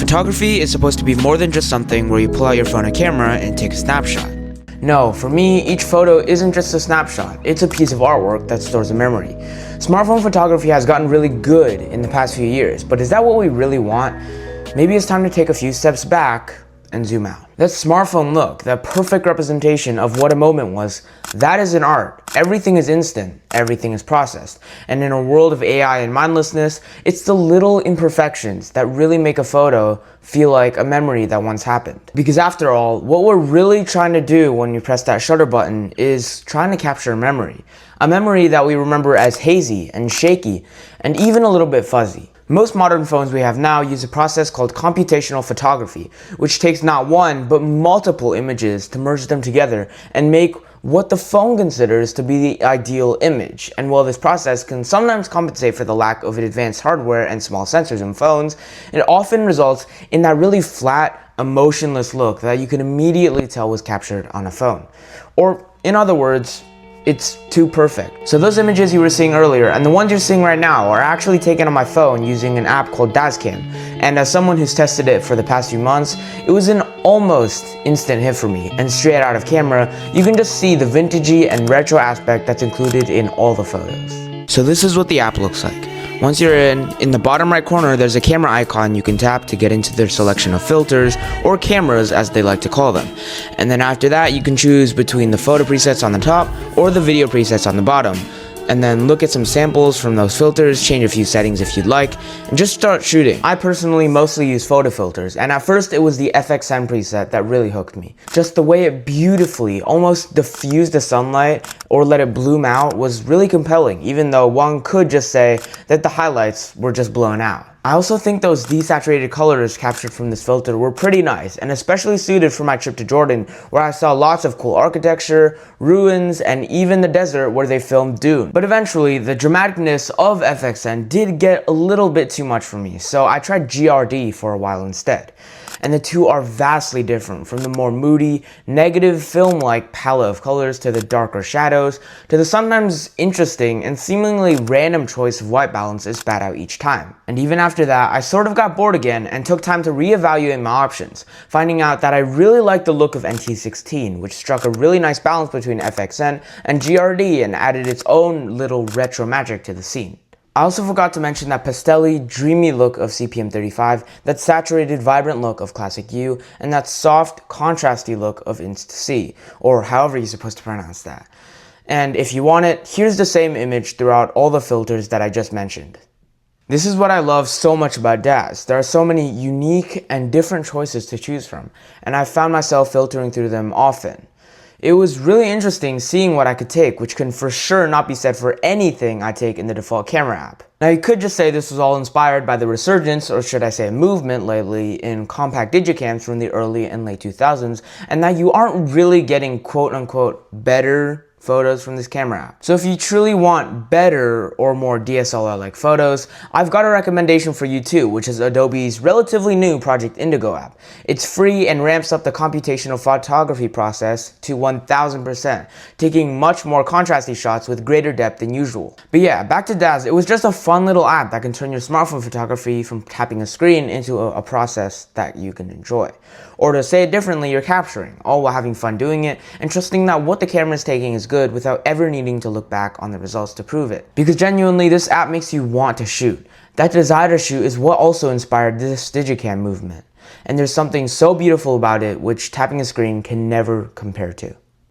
Photography is supposed to be more than just something where you pull out your phone and camera and take a snapshot. No, for me, each photo isn't just a snapshot, it's a piece of artwork that stores a memory. Smartphone photography has gotten really good in the past few years, but is that what we really want? Maybe it's time to take a few steps back and zoom out. That smartphone look, that perfect representation of what a moment was, that is an art. Everything is instant, everything is processed. And in a world of AI and mindlessness, it's the little imperfections that really make a photo feel like a memory that once happened. Because after all, what we're really trying to do when you press that shutter button is trying to capture a memory. A memory that we remember as hazy and shaky and even a little bit fuzzy. Most modern phones we have now use a process called computational photography, which takes not one, but multiple images to merge them together and make what the phone considers to be the ideal image. And while this process can sometimes compensate for the lack of advanced hardware and small sensors in phones, it often results in that really flat, emotionless look that you can immediately tell was captured on a phone. Or, in other words, it's too perfect. So those images you were seeing earlier and the ones you're seeing right now are actually taken on my phone using an app called Dazcam. And as someone who's tested it for the past few months, it was an almost instant hit for me. And straight out of camera, you can just see the vintagey and retro aspect that's included in all the photos. So this is what the app looks like. Once you're in the bottom right corner, there's a camera icon you can tap to get into their selection of filters, or cameras as they like to call them. And then after that, you can choose between the photo presets on the top or the video presets on the bottom. And then look at some samples from those filters, change a few settings if you'd like, and just start shooting. I personally mostly use photo filters, and at first it was the FXN preset that really hooked me. Just the way it beautifully, almost diffused the sunlight or let it bloom out was really compelling, even though one could just say that the highlights were just blown out. I also think those desaturated colors captured from this filter were pretty nice, and especially suited for my trip to Jordan, where I saw lots of cool architecture, ruins, and even the desert where they filmed Dune. But eventually, the dramaticness of FXN did get a little bit too much for me, so I tried GRD for a while instead. And the two are vastly different, from the more moody, negative film-like palette of colors to the darker shadows, to the sometimes interesting and seemingly random choice of white balances spat out each time. And even after that, I sort of got bored again and took time to reevaluate my options, finding out that I really liked the look of NT16, which struck a really nice balance between FXN and GRD and added its own little retro magic to the scene. I also forgot to mention that pastel-y, dreamy look of CPM35, that saturated, vibrant look of Classic U, and that soft, contrasty look of Insta-C, or however you're supposed to pronounce that. And if you want it, here's the same image throughout all the filters that I just mentioned. This is what I love so much about Daz. There are so many unique and different choices to choose from, and I found myself filtering through them often. It was really interesting seeing what I could take, which can for sure not be said for anything I take in the default camera app. Now you could just say this was all inspired by the resurgence, or should I say movement lately, in compact digicams from the early and late 2000s, and that you aren't really getting quote-unquote better photos from this camera app. So if you truly want better or more DSLR-like photos, I've got a recommendation for you too, which is Adobe's relatively new Project Indigo app. It's free and ramps up the computational photography process to 1000%, taking much more contrasty shots with greater depth than usual. But yeah, back to Daz, it was just a fun little app that can turn your smartphone photography from tapping a screen into a process that you can enjoy. Or to say it differently, you're capturing, all while having fun doing it and trusting that what the camera is taking is good without ever needing to look back on the results to prove it. Because genuinely, this app makes you want to shoot. That desire to shoot is what also inspired this Digicam movement. And there's something so beautiful about it which tapping a screen can never compare to.